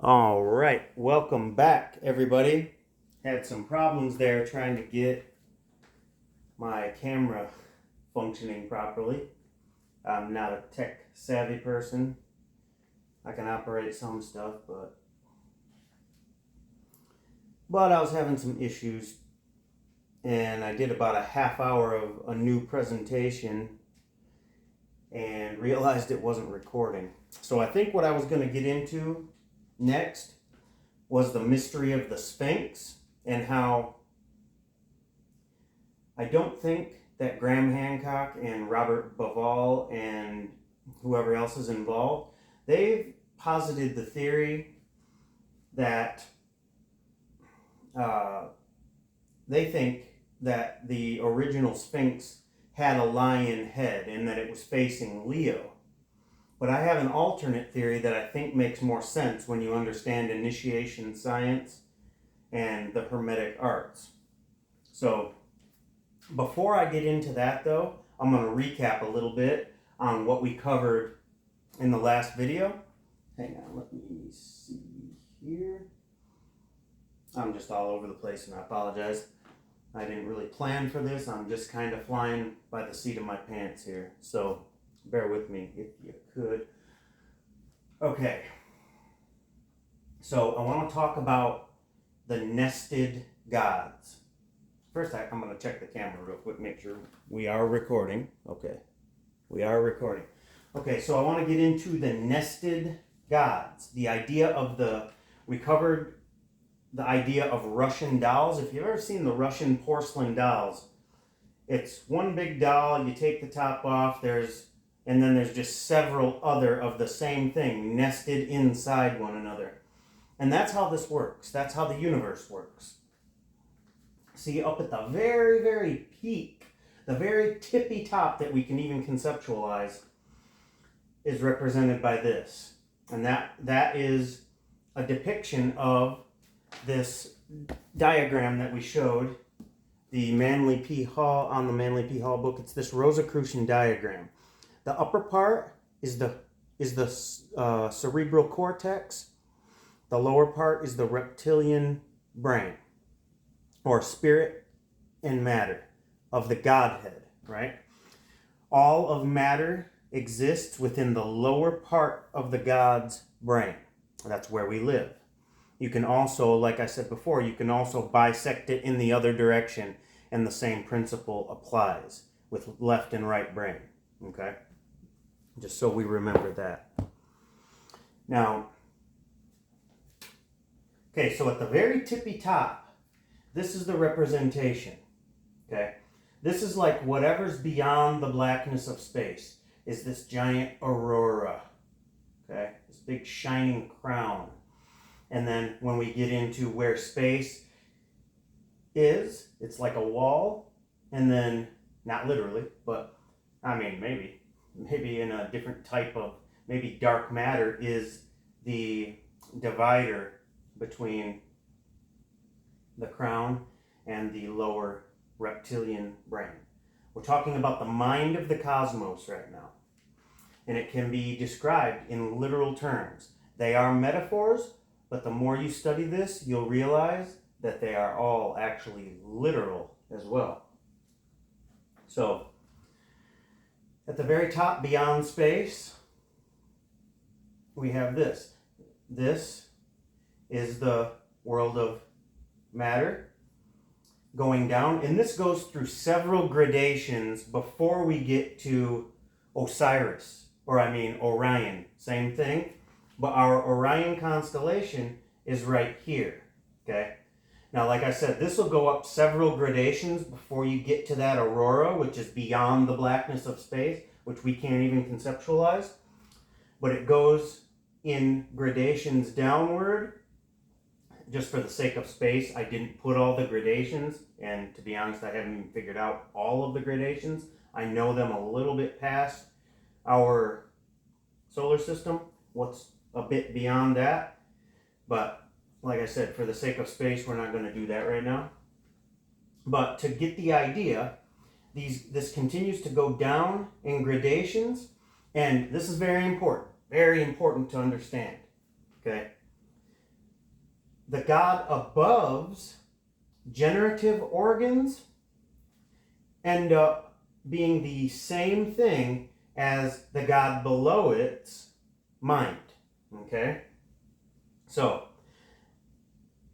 All right, welcome back, everybody. Had some problems there trying to get my camera functioning properly. I'm not a tech savvy person. I can operate some stuff, but I was having some issues, and I did about a half hour of a new presentation and realized it wasn't recording. So I think what I was going to get into next was the mystery of the Sphinx, and how I don't think that Graham Hancock and Robert Bauval and whoever else is involved, they've posited the theory that they think that the original Sphinx had a lion head and that it was facing Leo. But I have an alternate theory that I think makes more sense when you understand initiation science and the Hermetic arts. So before I get into that, though, I'm going to recap a little bit on what we covered in the last video. Hang on, let me see here. I'm just all over the place, and I apologize. I didn't really plan for this. I'm just kind of flying by the seat of my pants here. So bear with me if you could. Okay. So I want to talk about the nested gods. First, I'm going to check the camera real quick, make sure we are recording. Okay. We are recording. Okay, so I want to get into the nested gods. The idea of we covered the idea of Russian dolls. If you've ever seen the Russian porcelain dolls, it's one big doll, you take the top off, and then there's just several other of the same thing nested inside one another. And that's how this works. That's how the universe works. See, up at the very, very peak, the very tippy top that we can even conceptualize is represented by this. And that is a depiction of this diagram that we showed, the Manly P. Hall, on the Manly P. Hall book. It's this Rosicrucian diagram. The upper part is the cerebral cortex. The lower part is the reptilian brain, or spirit and matter of the Godhead, right? All of matter exists within the lower part of the God's brain. That's where we live. You can also, like I said before, you can also bisect it in the other direction, and the same principle applies with left and right brain, okay? Just so we remember that. Now, okay, so at the very tippy top, this is the representation, okay? This is like whatever's beyond the blackness of space is this giant aurora, okay? This big shining crown. And then when we get into where space is, it's like a wall, and then, not literally, but I mean, maybe in a different type of, maybe dark matter is the divider between the crown and the lower reptilian brain. We're talking about the mind of the cosmos right now. And it can be described in literal terms. They are metaphors, but the more you study this, you'll realize that they are all actually literal as well. So, at the very top, beyond space, we have this. This is the world of matter going down, and this goes through several gradations before we get to Osiris, Orion, same thing, but our Orion constellation is right here, okay? Now, like I said, this will go up several gradations before you get to that aurora, which is beyond the blackness of space, which we can't even conceptualize. But it goes in gradations downward. Just for the sake of space, I didn't put all the gradations. And to be honest, I haven't even figured out all of the gradations. I know them a little bit past our solar system, what's a bit beyond that. But like I said, for the sake of space, we're not going to do that right now. But to get the idea, this continues to go down in gradations, and this is very important to understand, okay? the God above's generative organs end up being the same thing as the God below its mind. Okay? So,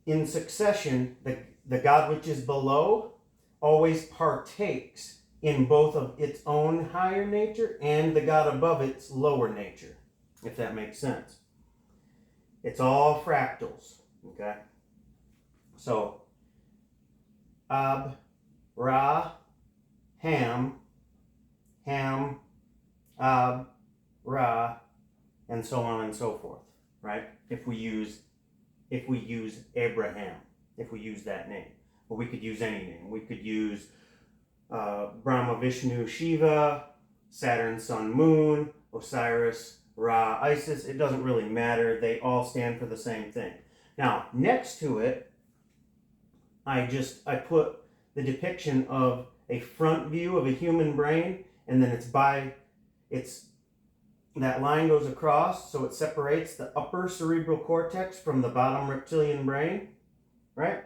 in succession, the God which is below always partakes in both of its own higher nature and the God above its lower nature, if that makes sense. It's all fractals. Okay? So, Ab, Ra, Ham, Ham, Ab, Ra, and so on and so forth, right? If we use Abraham, if we use that name. But we could use any name. We could use Brahma, Vishnu, Shiva, Saturn, Sun, Moon, Osiris, Ra, Isis. It doesn't really matter. They all stand for the same thing. Now, next to it, I put the depiction of a front view of a human brain, and then that line goes across, so it separates the upper cerebral cortex from the bottom reptilian brain, right?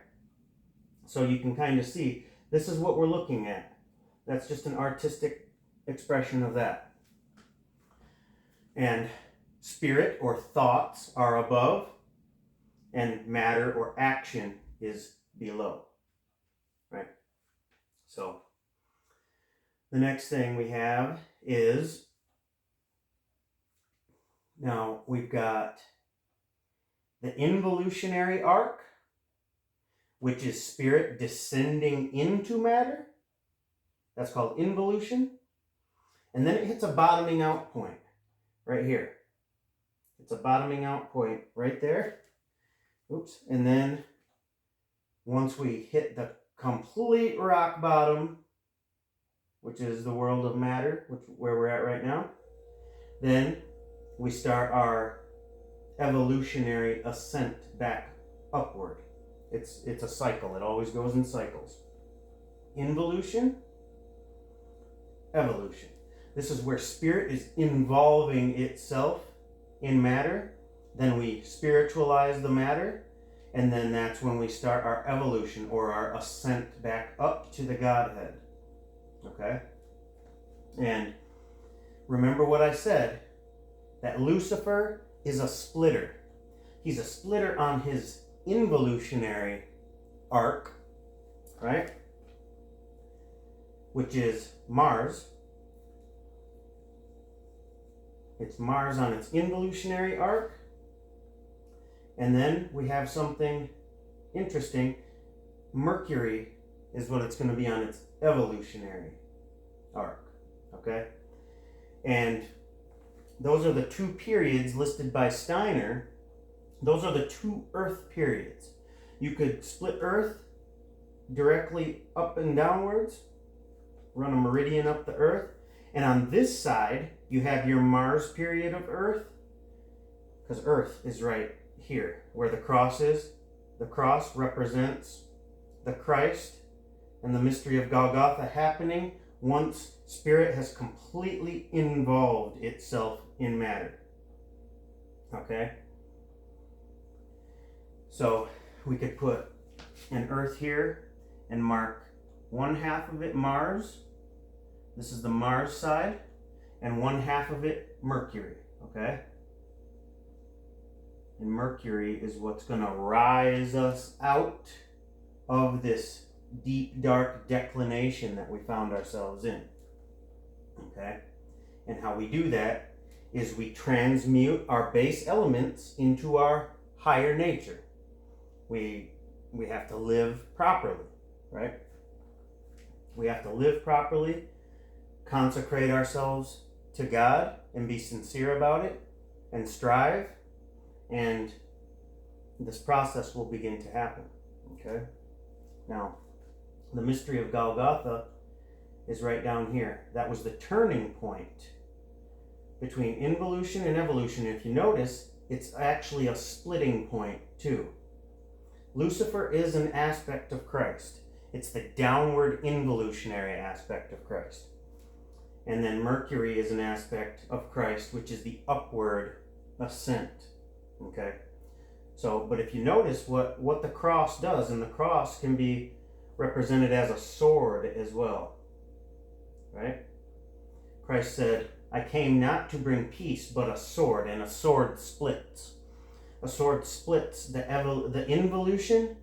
So you can kind of see, this is what we're looking at. That's just an artistic expression of that. And spirit or thoughts are above, and matter or action is below, right? So the next thing we have is, now we've got the involutionary arc, which is spirit descending into matter. That's called involution. And then it hits a bottoming out point right here. It's a bottoming out point right there. Oops. And then once we hit the complete rock bottom, which is the world of matter, where we're at right now, then we start our evolutionary ascent back upward. It's a cycle. It always goes in cycles. Involution, evolution. This is where spirit is involving itself in matter. Then we spiritualize the matter, and then that's when we start our evolution or our ascent back up to the Godhead. Okay? And remember what I said, that Lucifer is a splitter. He's a splitter on his involutionary arc, right? Which is Mars. It's Mars on its involutionary arc. And then we have something interesting. Mercury is what it's going to be on its evolutionary arc, okay? And those are the two periods listed by Steiner. Those are the two Earth periods. You could split Earth directly up and downwards, run a meridian up the Earth, and on this side, you have your Mars period of Earth, because Earth is right here, where the cross is. The cross represents the Christ and the mystery of Golgotha happening once spirit has completely involved itself in matter. Okay? So we could put an Earth here and mark one half of it Mars. This is the Mars side, and one half of it Mercury. Okay? And Mercury is what's going to rise us out of this deep, dark declination that we found ourselves in. Okay? And how we do that is we transmute our base elements into our higher nature. We have to live properly, right? We have to live properly, consecrate ourselves to God, and be sincere about it, and strive, and this process will begin to happen. Okay? Now, the mystery of Golgotha is right down here. That was the turning point between involution and evolution. If you notice, it's actually a splitting point too. Lucifer is an aspect of Christ. It's the downward involutionary aspect of Christ. And then Mercury is an aspect of Christ, which is the upward ascent. Okay? So, but if you notice what the cross does, and the cross can be represented as a sword as well, right? Christ said, I came not to bring peace, but a sword, and a sword splits. A sword splits the involution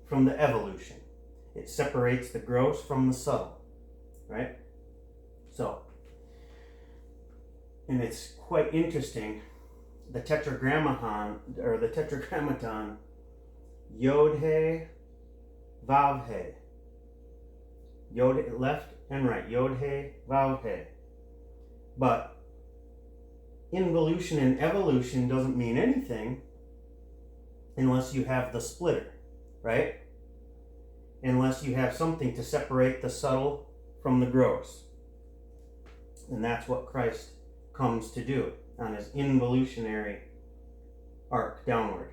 from the evolution. It separates the gross from the subtle, right? So, and it's quite interesting, the tetragrammaton, Yod-He, Vav-He. Yod, left and right, Yod-He, Vav-He. But involution and evolution doesn't mean anything unless you have the splitter, right? Unless you have something to separate the subtle from the gross. And that's what Christ comes to do on his involutionary arc downward.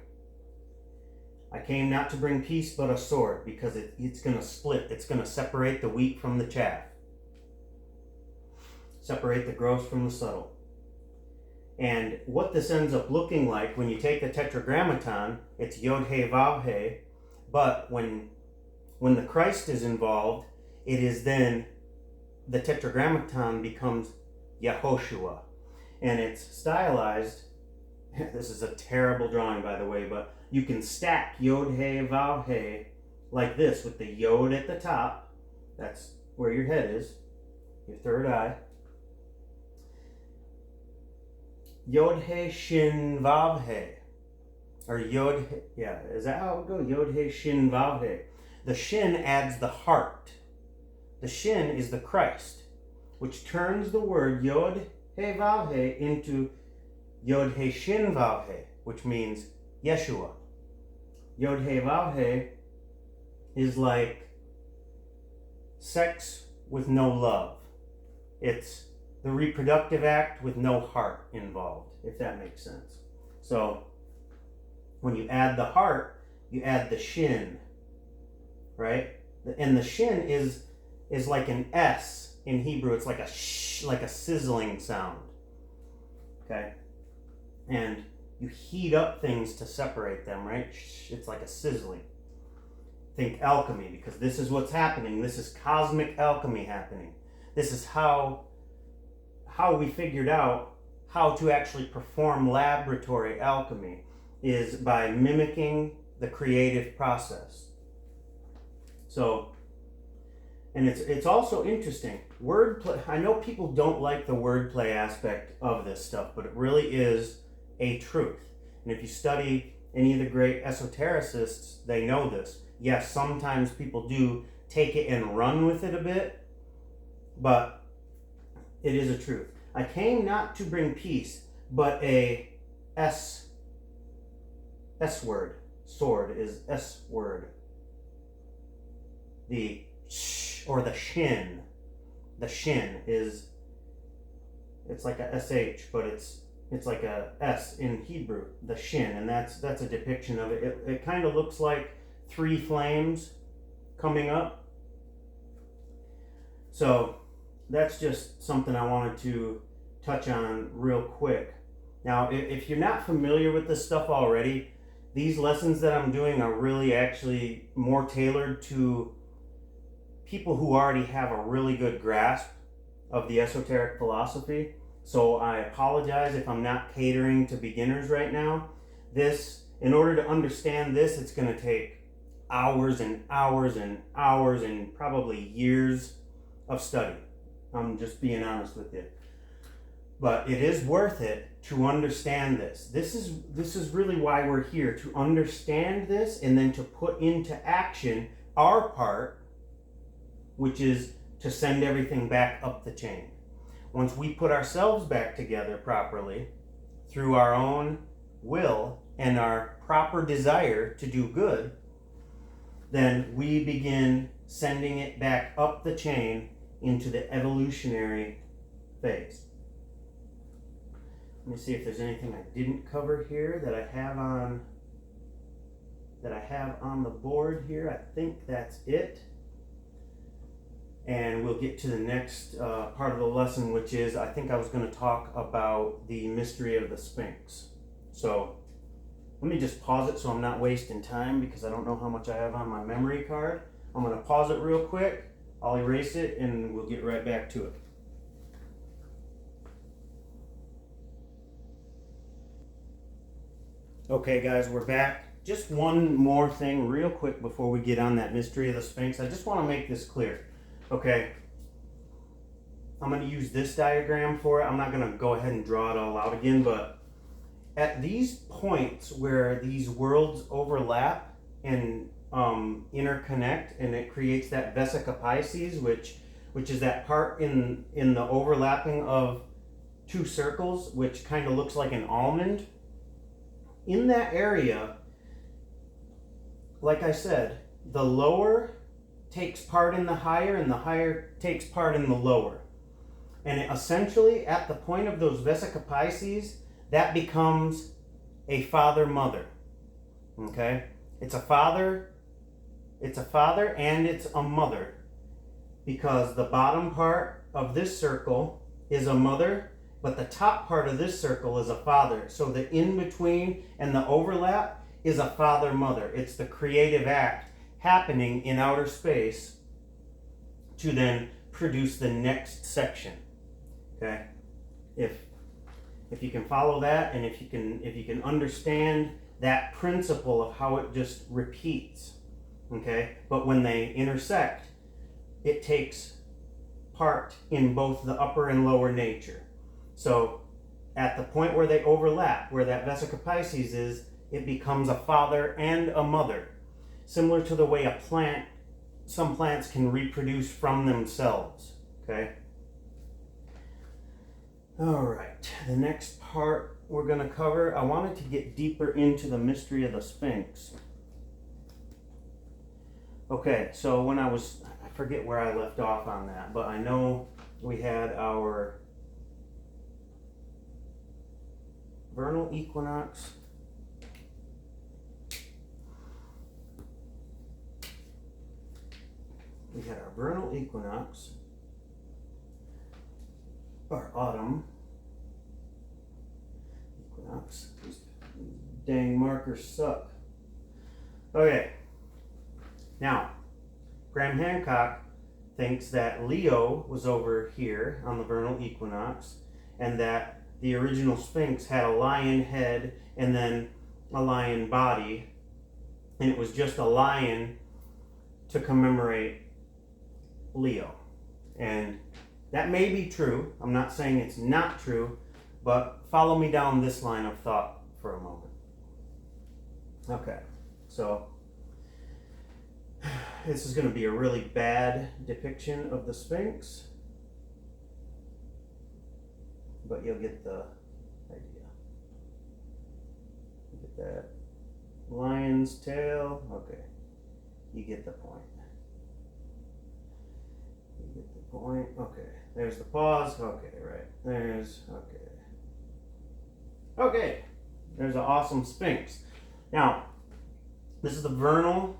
I came not to bring peace but a sword, because it's going to split. It's going to separate the wheat from the chaff. Separate the gross from the subtle. And what this ends up looking like when you take the tetragrammaton, it's Yod-He, Vav-He. But when the Christ is involved, it is then the tetragrammaton becomes Yehoshua. And it's stylized, this is a terrible drawing by the way, but you can stack Yod-He, Vav-He like this with the Yod at the top. That's where your head is, your third eye. Yod-He, Shin, Vav-He. Or Yod-He, yeah, is that how it goes? Yod-He, Shin, Vav-He. The Shin adds the heart. The Shin is the Christ, which turns the word Yod-He, Vav-He into Yod-He, Shin, Vav-He, which means Yeshua. Yod-He, Vav-He is like sex with no love. It's the reproductive act with no heart involved, if that makes sense. So when you add the heart, you add the shin, right? And the shin is like an S in Hebrew. It's like a sh, like a sizzling sound. Okay? And you heat up things to separate them, right? It's like a sizzling. Think alchemy, because this is what's happening. This is cosmic alchemy happening. This is how we figured out how to actually perform laboratory alchemy, is by mimicking the creative process. So, and it's also interesting. Wordplay, I know people don't like the wordplay aspect of this stuff, but it really is a truth. And if you study any of the great esotericists, they know this. Yes, sometimes people do take it and run with it a bit, but it is a truth. I came not to bring peace, but a S word. Sword is S word. The sh, or the shin. The shin is, it's like a SH, but it's like a S in Hebrew, the shin, and that's a depiction of it. It kind of looks like three flames coming up. So that's just something I wanted to touch on real quick. Now, if you're not familiar with this stuff already, these lessons that I'm doing are really actually more tailored to people who already have a really good grasp of the esoteric philosophy. So I apologize if I'm not catering to beginners right now. In order to understand this, it's going to take hours and hours and hours and probably years of study. I'm just being honest with you. But it is worth it to understand this. This is really why we're here, to understand this and then to put into action our part, which is to send everything back up the chain. Once we put ourselves back together properly through our own will and our proper desire to do good, then we begin sending it back up the chain into the evolutionary phase. Let me see if there's anything I didn't cover here that I have on the board here. I think that's it. And we'll get to the next part of the lesson, which is, I think I was going to talk about the mystery of the Sphinx. So Let me just pause it so I'm not wasting time because I don't know how much I have on my memory card. I'm going to pause it real quick. I'll erase it and we'll get right back to it. Okay guys, we're back. Just one more thing real quick before we get on that mystery of the Sphinx. I just want to make this clear. Okay, I'm going to use this diagram for it. I'm not going to go ahead and draw it all out again, but at these points where these worlds overlap and interconnect, and it creates that Vesica Pisces, which is that part in the overlapping of two circles, which kind of looks like an almond. In that area, like I said, the lower takes part in the higher, and the higher takes part in the lower. And it essentially, at the point of those Vesica Pisces, that becomes a father-mother. Okay? It's a father and it's a mother. Because the bottom part of this circle is a mother, but the top part of this circle is a father. So the in-between and the overlap is a father-mother. It's the creative act happening in outer space to then produce the next section. Okay? If you can follow that, and if you can understand that principle of how it just repeats, okay? But when they intersect, it takes part in both the upper and lower nature. So at the point where they overlap, where that Vesica Pisces is, it becomes a father and a mother. Similar to the way some plants can reproduce from themselves, okay? All right, the next part we're going to cover, I wanted to get deeper into the mystery of the Sphinx. Okay, so I forget where I left off on that, but I know we had our vernal equinox. We had our vernal equinox, our autumn equinox. These dang markers suck. Okay, now Graham Hancock thinks that Leo was over here on the vernal equinox, and that the original Sphinx had a lion head and then a lion body, and it was just a lion to commemorate Leo. And that may be true. I'm not saying it's not true, but follow me down this line of thought for a moment. Okay, so this is going to be a really bad depiction of the Sphinx, but you'll get the idea. You get that lion's tail. Okay, you get the point. You get the point. Okay, there's the pause. Okay, right. There's, okay, there's an awesome Sphinx. Now, this is the vernal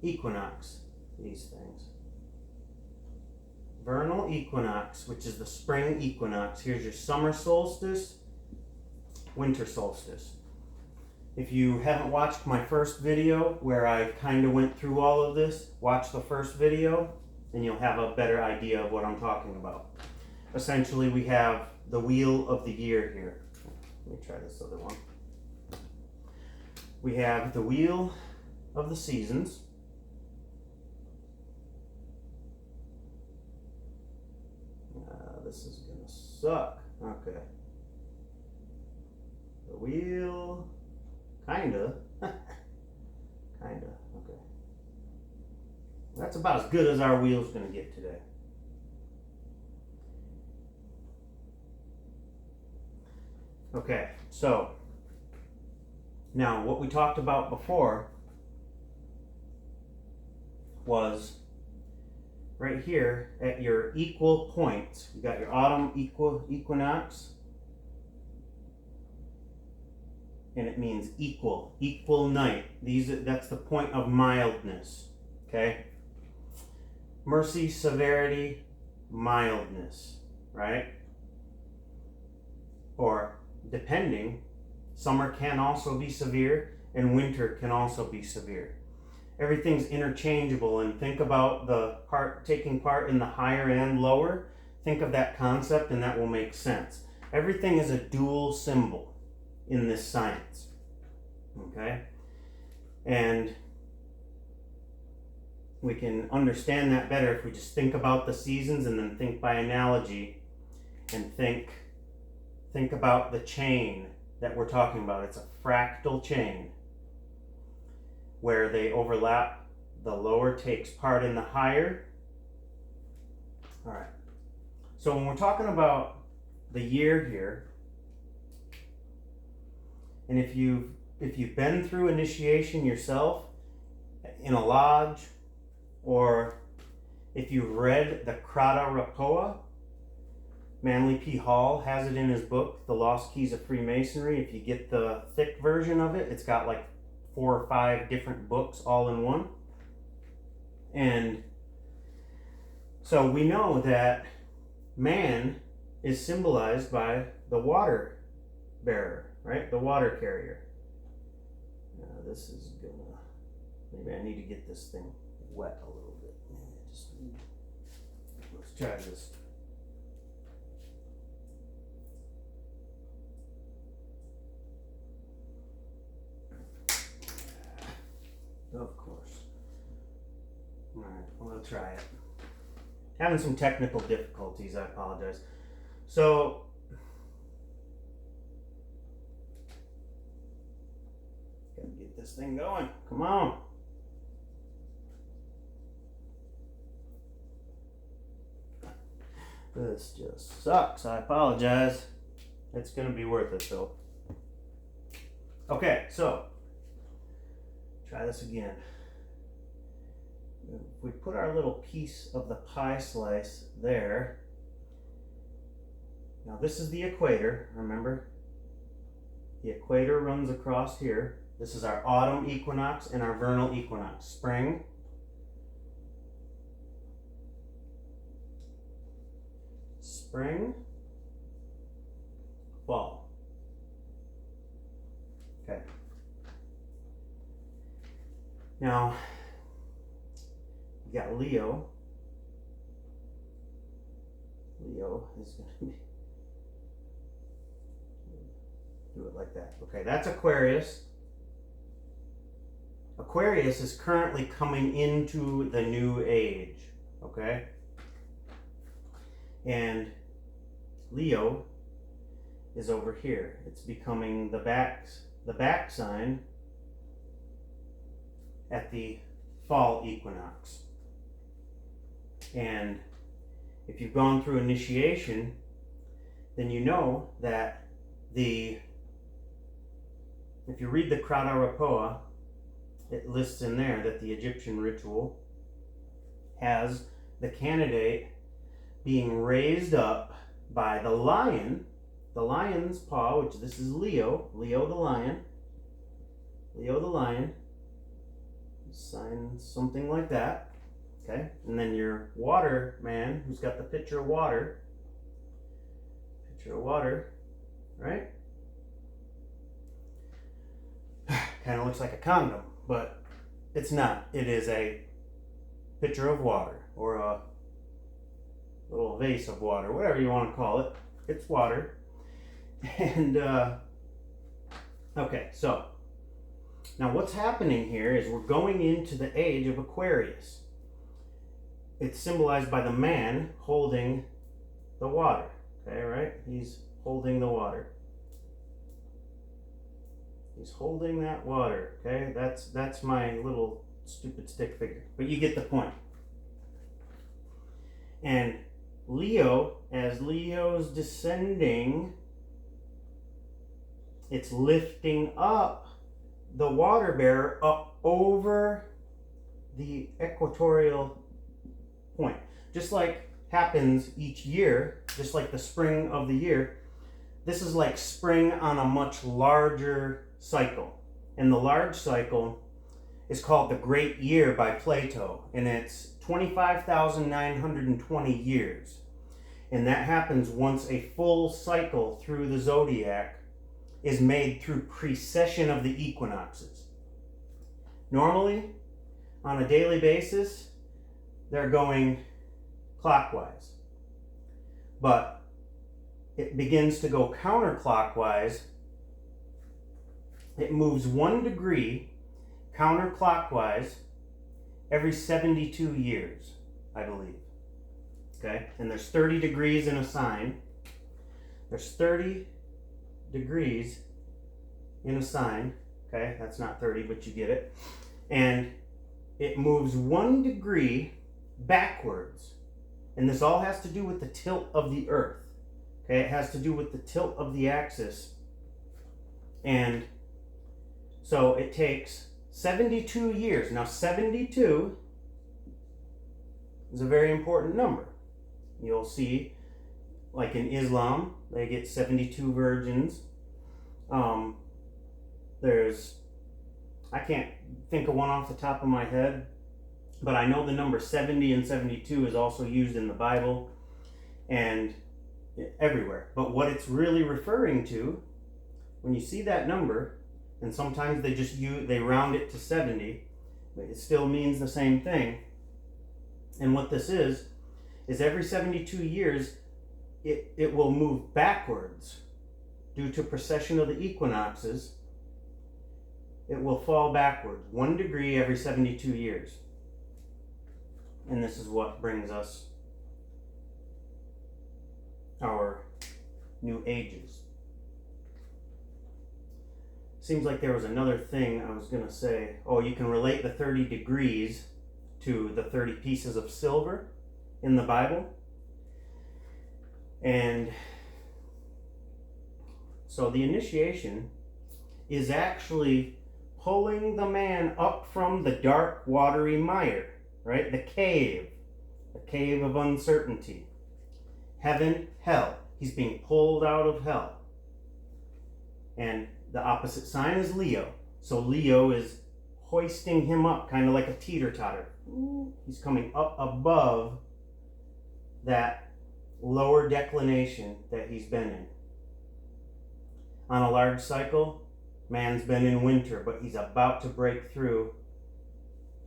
equinox, these things. Vernal equinox, which is the spring equinox. Here's your summer solstice, winter solstice. If you haven't watched my first video where I kind of went through all of this, watch the first video and you'll have a better idea of what I'm talking about. Essentially, we have the wheel of the year here. Let me try this other one. We have the wheel of the seasons. This is gonna suck. Okay. The wheel, kinda. Kinda, okay. That's about as good as our wheel's gonna get today. Okay, so now what we talked about before was right here at your equal points. You got your autumn equinox, and it means equal night. That's the point of mildness. Okay? Mercy, severity, mildness, right? Or depending Summer can also be severe, and winter can also be severe. Everything's interchangeable, and think about the taking part in the higher and lower. Think of that concept, and that will make sense. Everything is a dual symbol in this science. Okay? And we can understand that better if we just think about the seasons and then think by analogy and think about the chain that we're talking about. It's a fractal chain where they overlap. The lower takes part in the higher. All right. So when we're talking about the year here, and if you've been through initiation yourself in a lodge, or if you've read the Krata Rapoa, Manly P. Hall has it in his book, The Lost Keys of Freemasonry. If you get the thick version of it, it's got like 4 or 5 different books all in one. And so we know that man is symbolized by the water bearer, right? The water carrier. This is gonna, maybe I need to get this thing wet a little bit. Maybe let's try this. Of course. All right, well, we'll try it. Having some technical difficulties, I apologize. So, gotta get this thing going. Come on. This just sucks. I apologize. It's gonna be worth it though. Okay, so try this again. If we put our little piece of the pie slice there. Now this is the equator, remember? The equator runs across here. This is our autumn equinox and our vernal equinox. Spring, fall. Okay. Now, you got Leo. Leo is going to be, do it like that. Okay, that's Aquarius. Aquarius is currently coming into the new age, okay? And Leo is over here. It's becoming the back sign at the fall equinox. And if you've gone through initiation, then you know that if you read the Krata Rapoa, it lists in there that the Egyptian ritual has the candidate being raised up by the lion, the lion's paw, which this is Leo the lion, sign something like that, okay? And then your water man, who's got the pitcher of water, right? Kind of looks like a condom, but it's not. It is a pitcher of water, or a little vase of water, whatever you want to call it. It's water. And okay, so now what's happening here is we're going into the age of Aquarius. It's symbolized by the man holding the water. Okay, right? He's holding the water. He's holding that water. Okay, that's my little stupid stick figure, but you get the point. And Leo, as Leo's descending, it's lifting up the water bearer up over the equatorial point. Just like happens each year, just like the spring of the year, this is like spring on a much larger cycle. And the large cycle is called the Great Year by Plato, and it's 25,920 years. And that happens once a full cycle through the zodiac is made through precession of the equinoxes. Normally, on a daily basis, they're going clockwise. But it begins to go counterclockwise. It moves 1 degree counterclockwise every 72 years, I believe. Okay? And there's 30 degrees in a sign. There's 30 degrees in a sign. Okay? That's not 30, but you get it. And it moves 1 degree backwards. And this all has to do with the tilt of the Earth. Okay? It has to do with the tilt of the axis. And so it takes 72 years. Now, 72 is a very important number. You'll see, like in Islam, they get 72 virgins. I can't think of one off the top of my head, but I know the number 70 and 72 is also used in the Bible and everywhere. But what it's really referring to, when you see that number, and sometimes they round it to 70, but it still means the same thing. And what this is every 72 years, it will move backwards due to precession of the equinoxes. It will fall backwards 1 degree every 72 years. And this is what brings us our new ages. Seems like there was another thing I was going to say. Oh, you can relate the 30 degrees to the 30 pieces of silver in the Bible. And so the initiation is actually pulling the man up from the dark, watery mire, right? The cave of uncertainty. Heaven, hell. He's being pulled out of hell. And the opposite sign is Leo. So Leo is hoisting him up, kind of like a teeter-totter. He's coming up above that lower declination that he's been in. On a large cycle, man's been in winter, but he's about to break through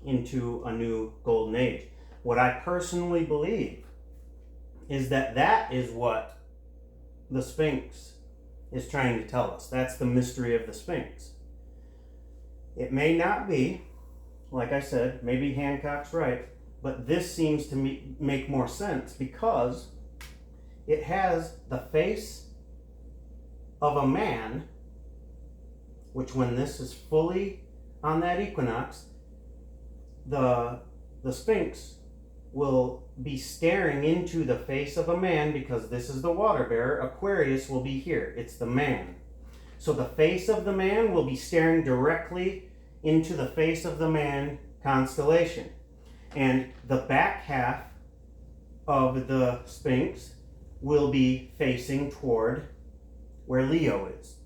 into a new golden age. What I personally believe is that is what the Sphinx is trying to tell us. That's the mystery of the Sphinx. It may not be, like I said, maybe Hancock's right, but this seems to make more sense because it has the face of a man, which when this is fully on that equinox, the Sphinx will be staring into the face of a man because this is the water bearer. Aquarius will be here. It's the man. So the face of the man will be staring directly into the face of the man constellation. And the back half of the Sphinx will be facing toward where Leo is.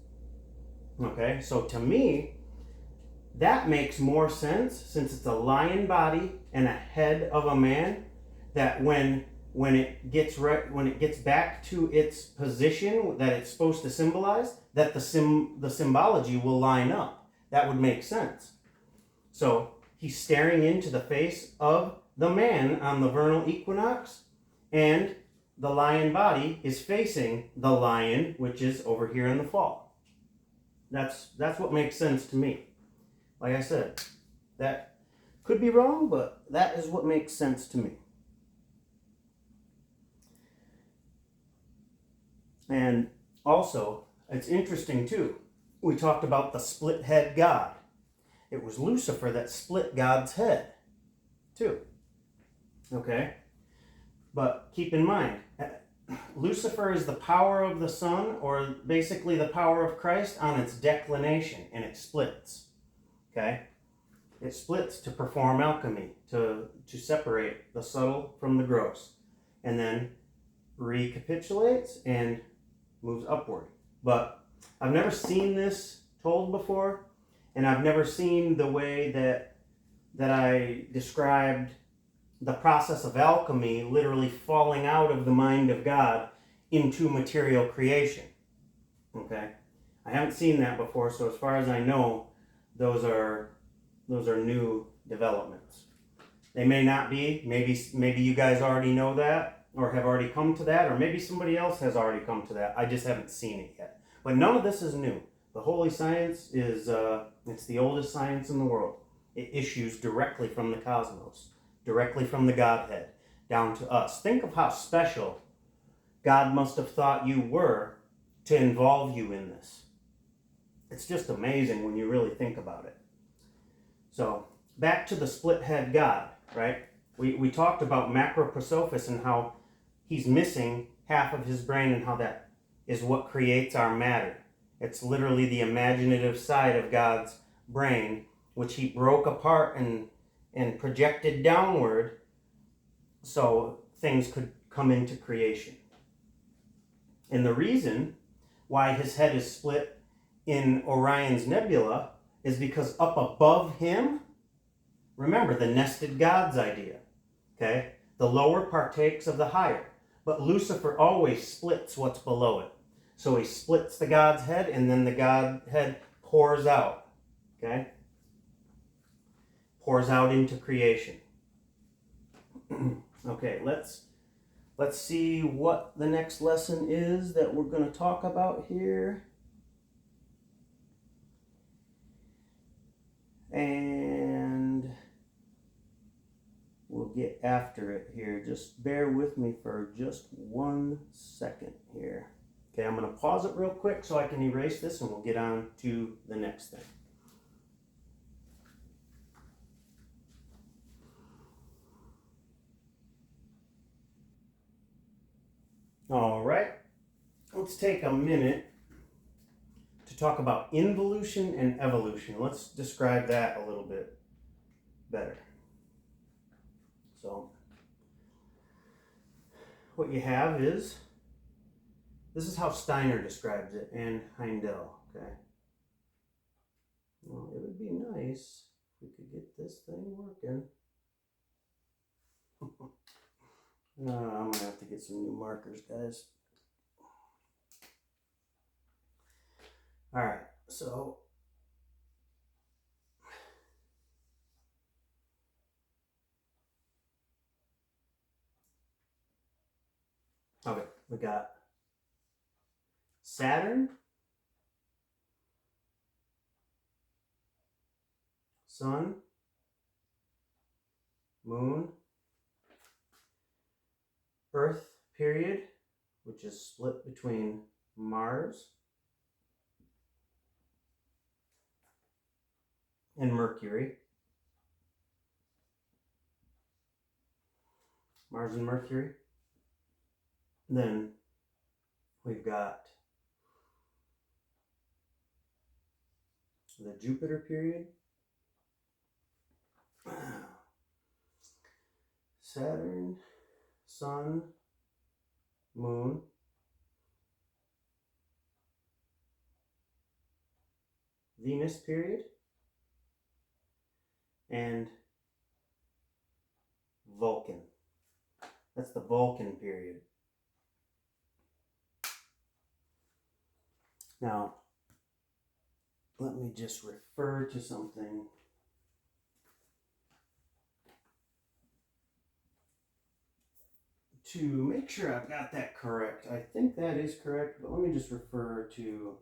Okay, so to me, that makes more sense since it's a lion body and a head of a man, that when it gets back to its position that it's supposed to symbolize, that the symbology will line up. That would make sense. So he's staring into the face of the man on the vernal equinox, and the lion body is facing the lion, which is over here in the fall. That's what makes sense to me. Like I said, that could be wrong, but that is what makes sense to me. And also, it's interesting too, we talked about the split head God. It was Lucifer that split God's head too. Okay? But keep in mind, Lucifer is the power of the sun, or basically the power of Christ on its declination, and it splits. Okay? It splits to perform alchemy, to separate the subtle from the gross, and then recapitulates and moves upward. But I've never seen this told before, and I've never seen the way that I described the process of alchemy literally falling out of the mind of God into material creation. Okay? I haven't seen that before, so as far as I know, those are new developments. They may not be. Maybe you guys already know that, or have already come to that, or maybe somebody else has already come to that. I just haven't seen it yet. But none of this is new. The holy science is it's the oldest science in the world. It issues directly from the cosmos, directly from the Godhead, down to us. Think of how special God must have thought you were to involve you in this. It's just amazing when you really think about it. So, back to the split head God, right? We talked about Macroprosophis and how he's missing half of his brain and how that is what creates our matter. It's literally the imaginative side of God's brain, which he broke apart and projected downward so things could come into creation. And the reason why his head is split in Orion's nebula is because up above him, remember the nested gods idea, okay? The lower partakes of the higher, but Lucifer always splits what's below it. So he splits the God's head, and then the God head pours out, okay? Pours out into creation. Okay, let's see what the next lesson is that we're going to talk about here. And we'll get after it here. Just bear with me for just 1 second here. Okay, I'm going to pause it real quick so I can erase this, and we'll get on to the next thing. All right, let's take a minute to talk about involution and evolution. Let's describe that a little bit better. So, what you have is, this is how Steiner describes it, and Heindel, okay? Well, it would be nice if we could get this thing working. I'm going to have to get some new markers, guys. All right, so okay, we got Saturn, Sun, Moon, Earth period, which is split between Mars and Mercury. Mars and Mercury. Then we've got the Jupiter period. Saturn, Sun, Moon, Venus period, and Vulcan. That's the Vulcan period. Now, let me just refer to something. To make sure I've got that correct. I think that is correct, but let me just refer to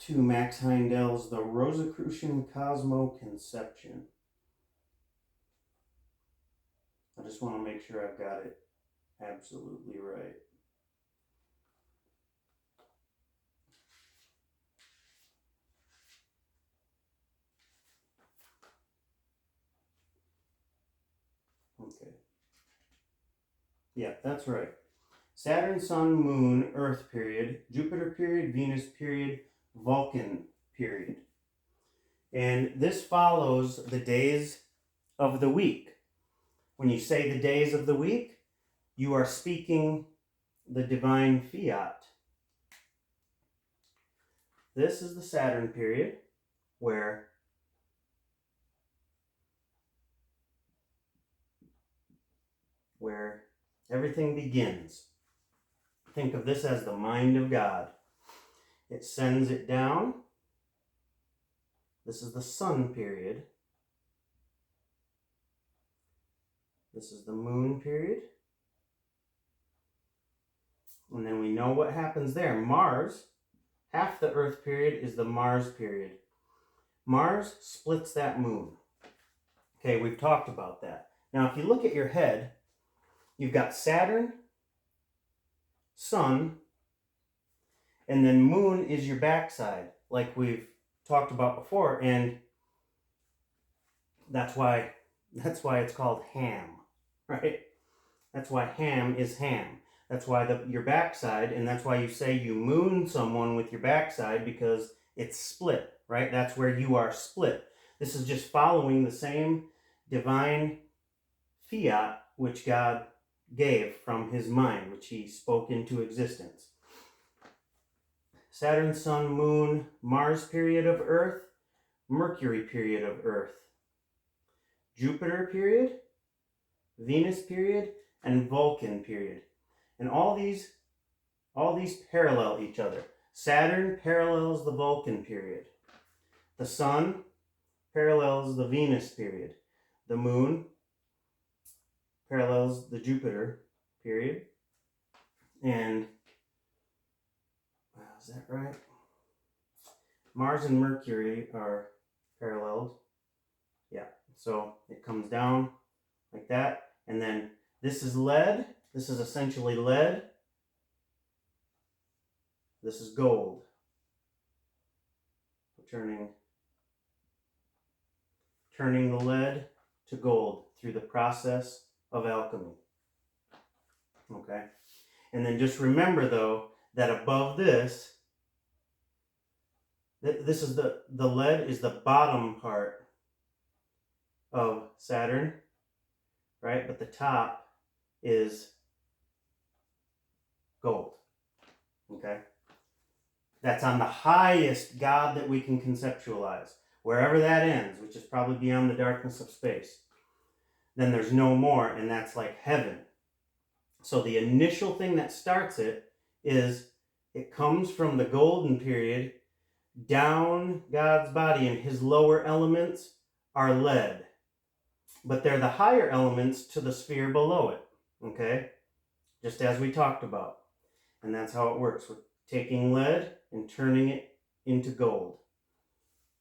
Max Heindel's The Rosicrucian Cosmoconception. I just want to make sure I've got it absolutely right. Okay. Yeah, that's right. Saturn, Sun, Moon, Earth period, Jupiter period, Venus period, Vulcan period. And this follows the days of the week. When you say the days of the week, you are speaking the Divine Fiat. This is the Saturn period, where everything begins. think of this as the mind of God. It sends it down. This is the sun period. This is the moon period. And then we know what happens there. Mars, half the Earth period is the Mars period. Mars splits that moon. Okay, we've talked about that. Now, if you look at your head, you've got Saturn, Sun, and then Moon is your backside, like we've talked about before, and that's why it's called ham, right? That's why ham is ham. That's why your backside, and that's why you say you moon someone with your backside, because it's split, right? That's where you are split. This is just following the same divine fiat which God gave from his mind, which he spoke into existence. Saturn, Sun, Moon, Mars period of Earth, Mercury period of Earth, Jupiter period, Venus period, and Vulcan period. And all these parallel each other. Saturn parallels the Vulcan period. The Sun parallels the Venus period. The Moon parallels the Jupiter period. And, is that right? Mars and Mercury are paralleled. Yeah, so it comes down like that. And then this is lead. This is essentially lead. This is gold. Turning the lead to gold through the process of alchemy. Okay? And then just remember, though, that above this, this is the lead is the bottom part of Saturn, right? But the top is gold. Okay? That's on the highest God that we can conceptualize. Wherever that ends, which is probably beyond the darkness of space, then there's no more, and that's like heaven. So the initial thing that starts it is it comes from the golden period down God's body, and his lower elements are lead. But they're the higher elements to the sphere below it, okay? Just as we talked about. And that's how it works. We're taking lead and turning it into gold,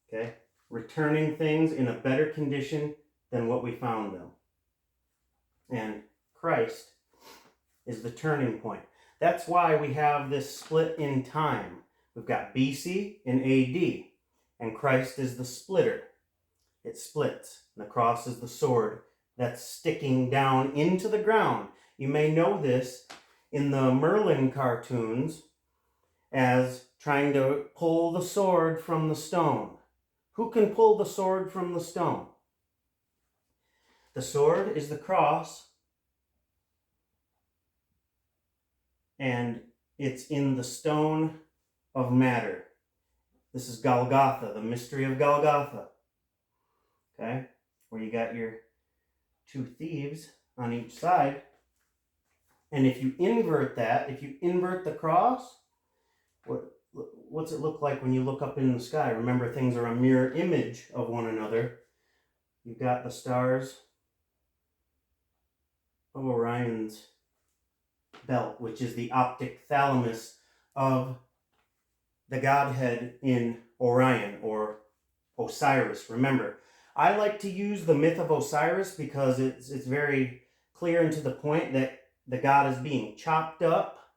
okay? Returning things in a better condition than what we found them. And Christ is the turning point. That's why we have this split in time. We've got BC and AD, and Christ is the splitter. It splits. And the cross is the sword that's sticking down into the ground. You may know this in the Merlin cartoons as trying to pull the sword from the stone. Who can pull the sword from the stone? The sword is the cross, and it's in the stone of matter. This is Golgotha, the mystery of Golgotha. Okay? Where you got your two thieves on each side. And if you invert that, if you invert the cross, what's it look like when you look up in the sky? Remember, things are a mirror image of one another. You've got the stars of Orion's belt, which is the optic thalamus of the Godhead in Orion, or Osiris. Remember, I like to use the myth of Osiris because it's very clear and to the point that the god is being chopped up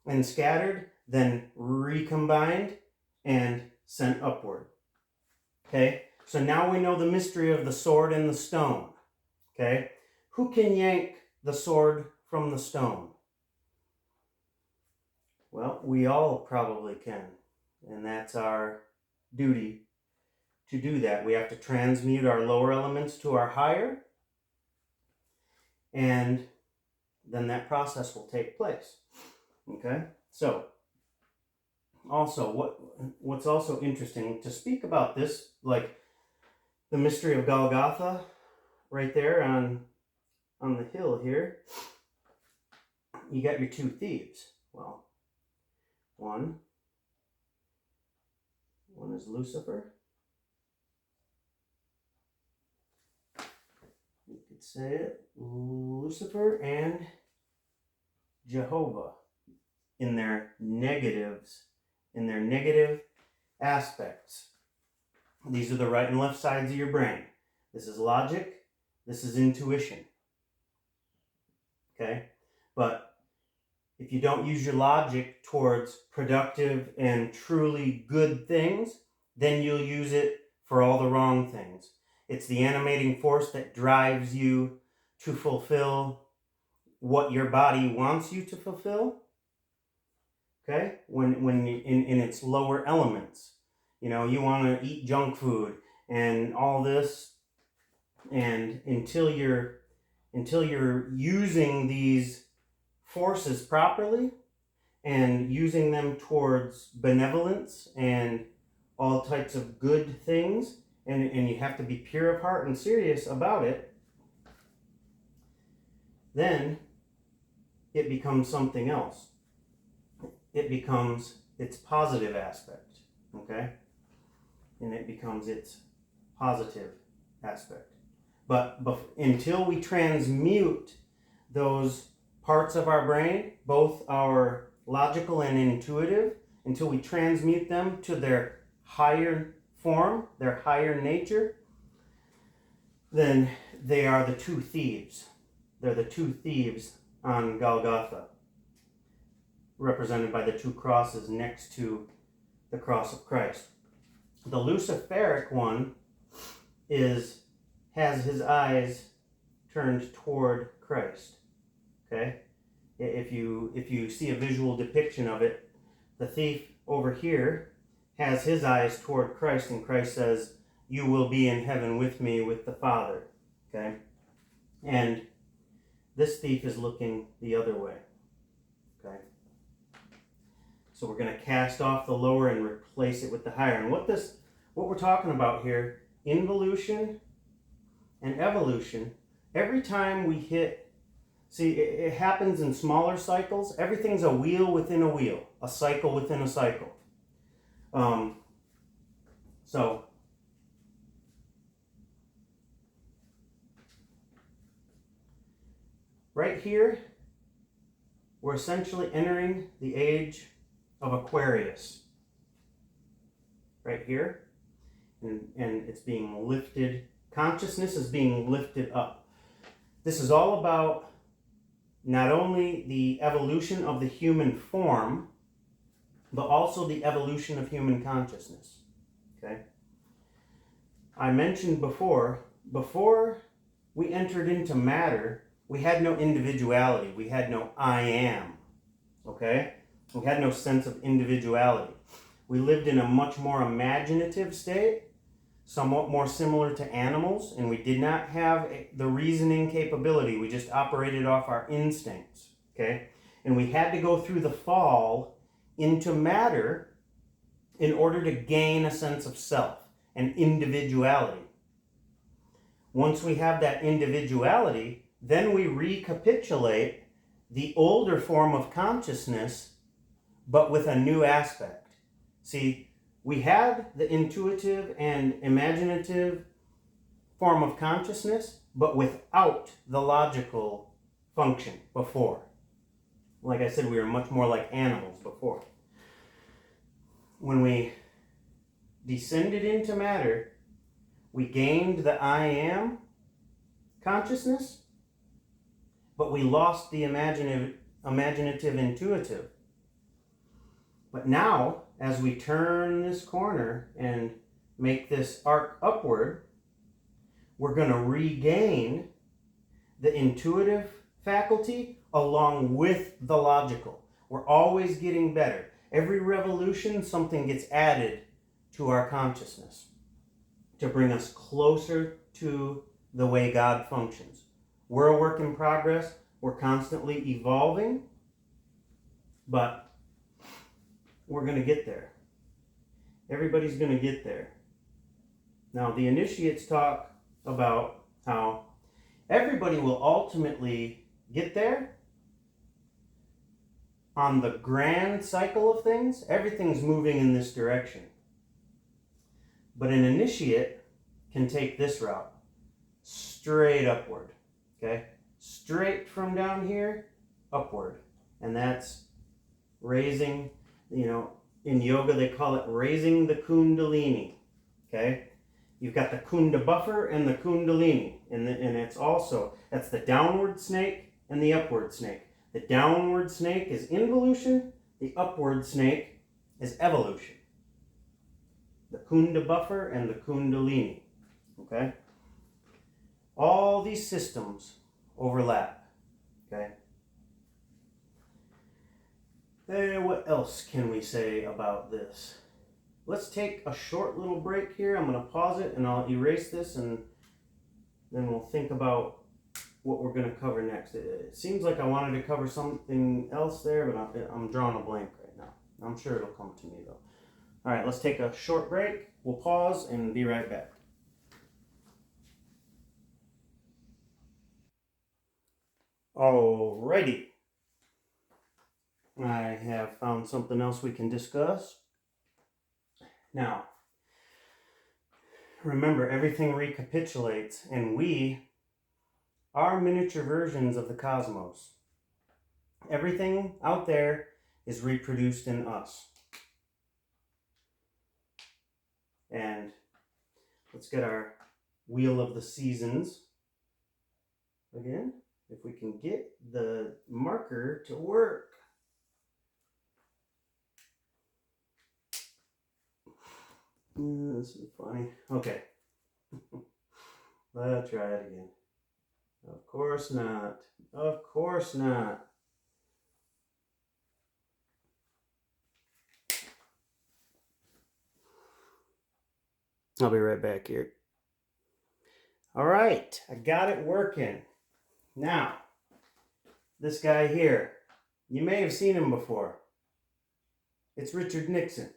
and scattered, then recombined and sent upward. Okay? So now we know the mystery of the sword and the stone. Okay? Who can yank the sword from the stone? Well, we all probably can. And that's our duty to do that. We have to transmute our lower elements to our higher. And then that process will take place. Okay? So, also, what's also interesting to speak about this, like the mystery of Golgotha, right there on the hill here. you got your two thieves. Well, one is Lucifer. You could say it, Lucifer and Jehovah in their negatives, in their negative aspects. These are the right and left sides of your brain. This is logic. This is intuition. Okay? But if you don't use your logic towards productive and truly good things, then you'll use it for all the wrong things. It's the animating force that drives you to fulfill what your body wants you to fulfill. Okay? When in its lower elements. You know, you want to eat junk food and all this, and until you're using these forces properly and using them towards benevolence and all types of good things, and you have to be pure of heart and serious about it, then it becomes something else. It becomes its positive aspect, okay? And it becomes its positive aspect. But until we transmute those parts of our brain, both our logical and intuitive, until we transmute them to their higher form, their higher nature, then they are the two thieves. They're the two thieves on Golgotha, represented by the two crosses next to the cross of Christ. The Luciferic one has his eyes turned toward Christ. Okay? If you see a visual depiction of it, the thief over here has his eyes toward Christ, and Christ says, "You will be in heaven with me, with the Father." Okay? And this thief is looking the other way. Okay? So we're going to cast off the lower and replace it with the higher. And what we're talking about here, involution and evolution, every time we hit, see, it happens in smaller cycles. Everything's a wheel within a wheel, a cycle within a cycle. So right here, we're essentially entering the age of Aquarius. Right here. And it's being lifted. Consciousness is being lifted up. This is all about not only the evolution of the human form, but also the evolution of human consciousness. Okay? I mentioned before we entered into matter, we had no individuality. We had no I am. Okay? We had no sense of individuality. We lived in a much more imaginative state, somewhat more similar to animals, and we did not have the reasoning capability. We just operated off our instincts, okay? And we had to go through the fall into matter in order to gain a sense of self and individuality. Once we have that individuality, then we recapitulate the older form of consciousness, but with a new aspect. See, we had the intuitive and imaginative form of consciousness, but without the logical function before. Like I said, we were much more like animals before. When we descended into matter, we gained the I am consciousness, but we lost the imaginative intuitive. But now, as we turn this corner and make this arc upward, we're going to regain the intuitive faculty along with the logical. We're always getting better. Every revolution, something gets added to our consciousness to bring us closer to the way God functions. We're a work in progress. We're constantly evolving, but we're going to get there. Everybody's going to get there. Now, the initiates talk about how everybody will ultimately get there, on the grand cycle of things, everything's moving in this direction. But an initiate can take this route, straight upward, okay? Straight from down here, upward. And that's raising, in yoga they call it raising the kundalini, okay? You've got the kunda buffer and the kundalini, and it's also, that's the downward snake and the upward snake. The downward snake is involution, the upward snake is evolution. The kunda buffer and the kundalini, okay? All these systems overlap, okay? What else can we say about this? Let's take a short little break here. I'm going to pause it and I'll erase this, and then we'll think about what we're going to cover next. It seems like I wanted to cover something else there, but I'm drawing a blank right now. I'm sure it'll come to me though. All right, let's take a short break. We'll pause and be right back. Alrighty. I have found something else we can discuss. Now, remember, everything recapitulates, and we are miniature versions of the cosmos. Everything out there is reproduced in us. And let's get our wheel of the seasons again, if we can get the marker to work. This is funny. Okay. Let's try it again. Of course not. Of course not. I'll be right back here. All right, I got it working. Now, this guy here, you may have seen him before. It's Richard Nixon.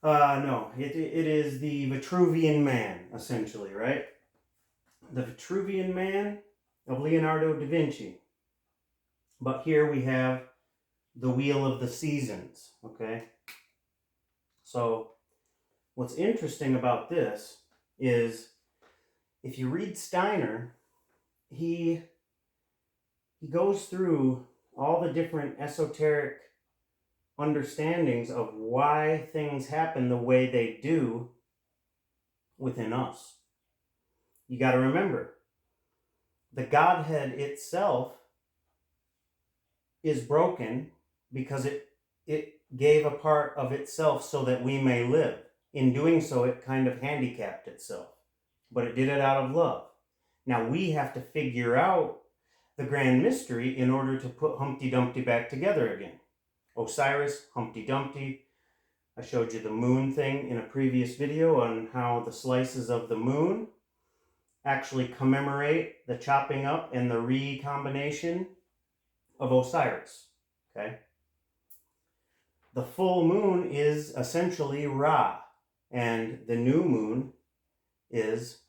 No, it is the Vitruvian Man, essentially, right? The Vitruvian Man of Leonardo da Vinci. But here we have the Wheel of the Seasons, okay? So, what's interesting about this is, if you read Steiner, he goes through all the different esoteric understandings of why things happen the way they do within us. You got to remember, the Godhead itself is broken because it gave a part of itself so that we may live. In doing so, it kind of handicapped itself, but it did it out of love. Now we have to figure out the grand mystery in order to put Humpty Dumpty back together again. Osiris, Humpty Dumpty. I showed you the moon thing in a previous video on how the slices of the moon actually commemorate the chopping up and the recombination of Osiris. Okay? The full moon is essentially Ra, and the new moon is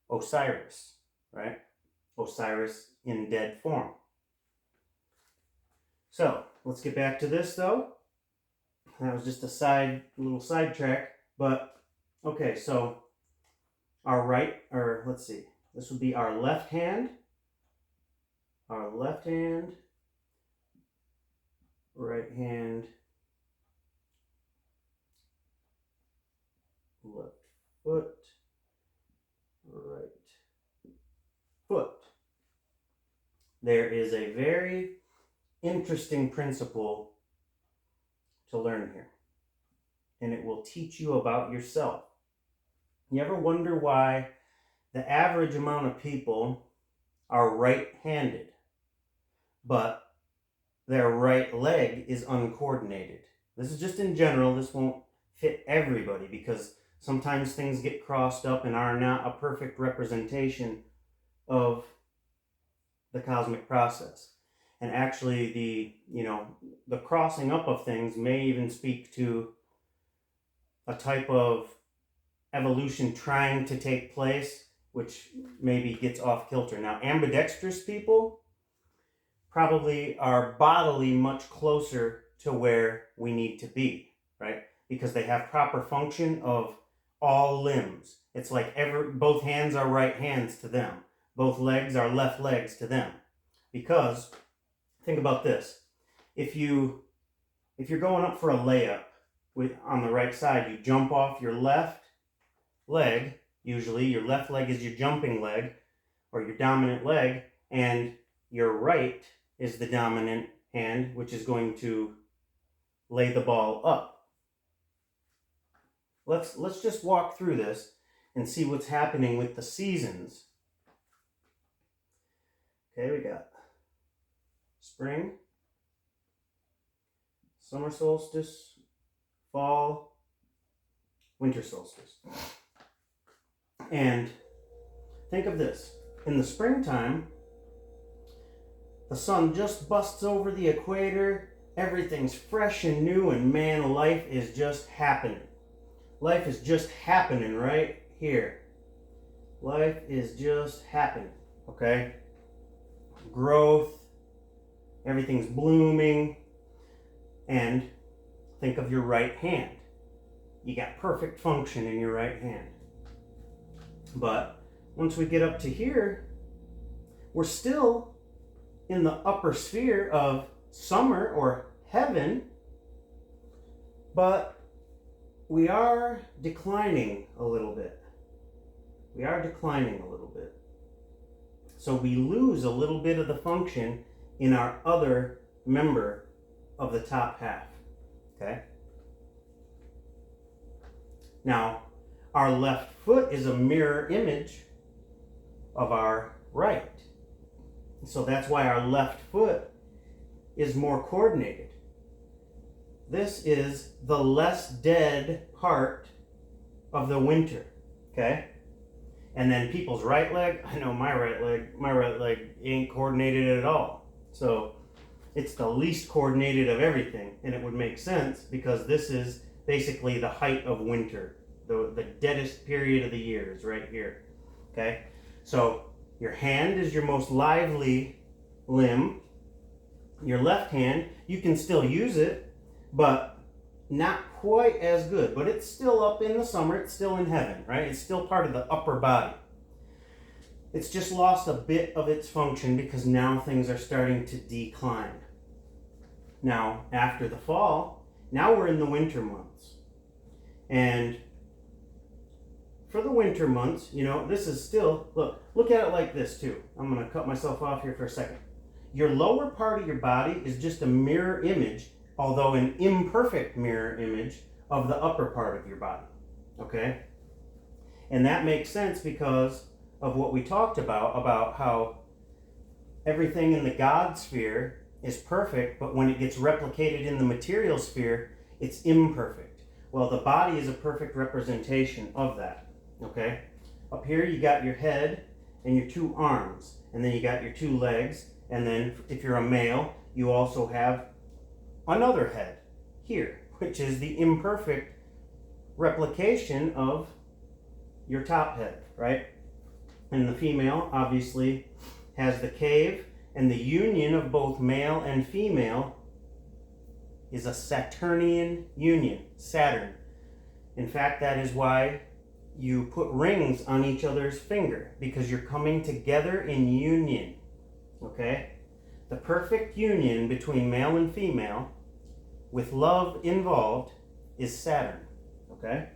Osiris, right? Osiris in dead form. So, let's get back to this though. That was just a little sidetrack, but okay, so our right, or let's see, this would be our left hand, right hand, left foot, right foot. There is a very interesting principle to learn here, and it will teach you about yourself. You ever wonder why the average amount of people are right-handed, but their right leg is uncoordinated? This is just in general. This won't fit everybody because sometimes things get crossed up and are not a perfect representation of the cosmic process. And actually the crossing up of things may even speak to a type of evolution trying to take place, which maybe gets off kilter. Now, ambidextrous people probably are bodily much closer to where we need to be, right? Because they have proper function of all limbs. It's like both hands are right hands to them. Both legs are left legs to them. Because, think about this. If you're going up for a layup on the right side, you jump off your left leg. Usually your left leg is your jumping leg or your dominant leg, and your right is the dominant hand, which is going to lay the ball up. Let's just walk through this and see what's happening with the seasons. Okay, we got spring, summer solstice, fall, winter solstice. And think of this. In the springtime, the sun just busts over the equator, everything's fresh and new, and man, life is just happening. Life is just happening right here. Life is just happening, okay? Growth, everything's blooming, and think of your right hand. You got perfect function in your right hand. But once we get up to here, we're still in the upper sphere of summer or heaven, but we are declining a little bit. So we lose a little bit of the function in our other member of the top half, okay? Now, our left foot is a mirror image of our right. So that's why our left foot is more coordinated. This is the less dead part of the winter, okay? And then people's right leg, I know my right leg ain't coordinated at all. So it's the least coordinated of everything, and it would make sense because this is basically the height of winter. The deadest period of the year is right here, okay? So your hand is your most lively limb. Your left hand, you can still use it, but not quite as good. But it's still up in the summer, it's still in heaven, right? It's still part of the upper body. It's just lost a bit of its function because now things are starting to decline. Now, after the fall, now we're in the winter months. And for the winter months, you know, this is still, look at it like this too. I'm going to cut myself off here for a second. Your lower part of your body is just a mirror image, although an imperfect mirror image of the upper part of your body, okay? And that makes sense because of what we talked about how everything in the God sphere is perfect, but when it gets replicated in the material sphere, it's imperfect. Well, the body is a perfect representation of that. Okay, up here you got your head and your two arms, and then you got your two legs, and then if you're a male, you also have another head here, which is the imperfect replication of your top head, right? And the female obviously has the cave, and the union of both male and female is a Saturnian union, Saturn. In fact, that is why you put rings on each other's finger, because you're coming together in union, okay? The perfect union between male and female with love involved is Saturn, okay?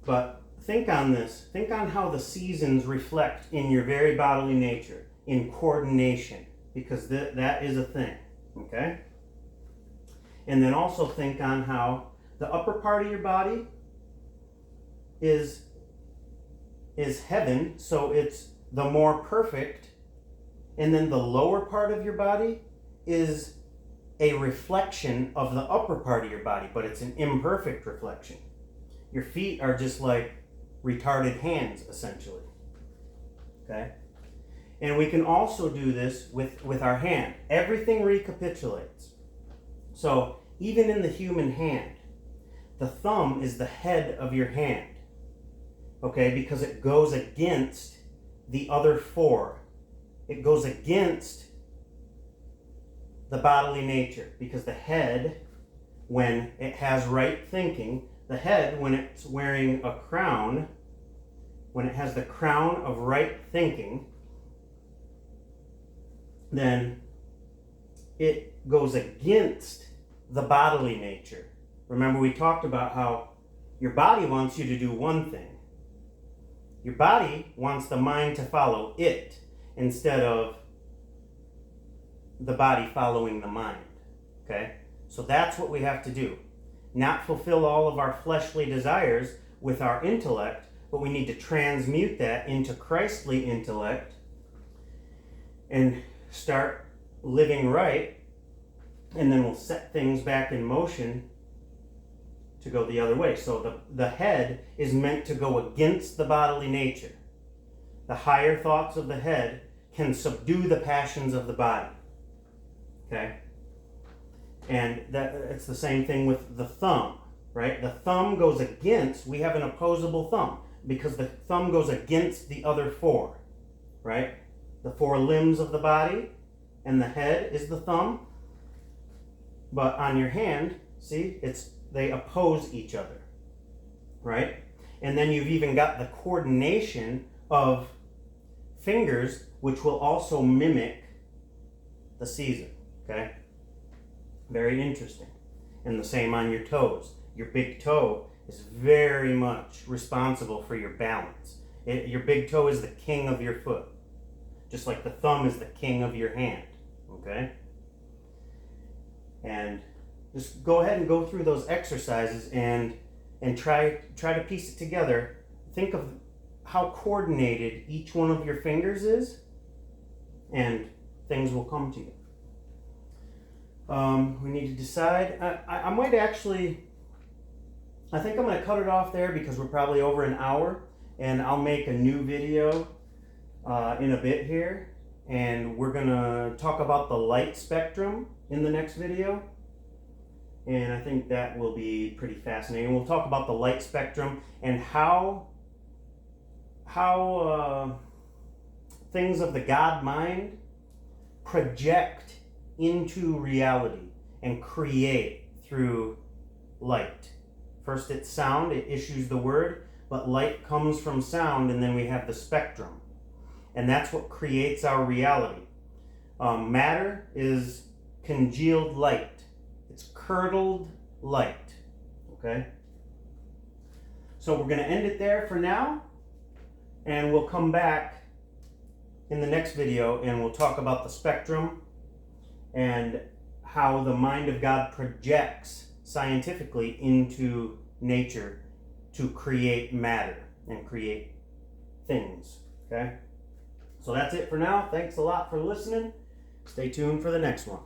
But think on this. Think on how the seasons reflect in your very bodily nature, in coordination, because that is a thing, okay? And then also think on how the upper part of your body is heaven, so it's the more perfect, and then the lower part of your body is a reflection of the upper part of your body, but it's an imperfect reflection. Your feet are just like retarded hands, essentially, okay? And we can also do this with our hand. Everything recapitulates. So even in the human hand, the thumb is the head of your hand, okay, because it goes against the other four it goes against the bodily nature, because the head, when it has right thinking, the head, when it's wearing a crown, when it has the crown of right thinking, then it goes against the bodily nature. Remember, we talked about how your body wants you to do one thing. Your body wants the mind to follow it instead of the body following the mind. Okay? So that's what we have to do. Not fulfill all of our fleshly desires with our intellect, but we need to transmute that into Christly intellect and start living right, and then we'll set things back in motion to go the other way. So the head is meant to go against the bodily nature. The higher thoughts of the head can subdue the passions of the body. Okay? And it's the same thing with the thumb, right? The thumb goes against, we have an opposable thumb, because the thumb goes against the other four, right? The four limbs of the body, and the head is the thumb. But on your hand, see, they oppose each other, right? And then you've even got the coordination of fingers, which will also mimic the season, okay? Very interesting. And the same on your toes. Your big toe is very much responsible for your balance. Your big toe is the king of your foot, just like the thumb is the king of your hand, okay? And just go ahead and go through those exercises and try to piece it together. Think of how coordinated each one of your fingers is, and things will come to you. We need to decide. I might actually, I think I'm going to cut it off there because we're probably over an hour, and I'll make a new video in a bit here, and we're going to talk about the light spectrum in the next video, and I think that will be pretty fascinating. We'll talk about the light spectrum and how things of the God mind project into reality and create through light. First it's sound, it issues the word, but light comes from sound, and then we have the spectrum. And that's what creates our reality. Matter is congealed light. It's curdled light. Okay? So we're going to end it there for now, and we'll come back in the next video and we'll talk about the spectrum and how the mind of God projects scientifically into nature to create matter and create things. Okay? So that's it for now. Thanks a lot for listening. Stay tuned for the next one.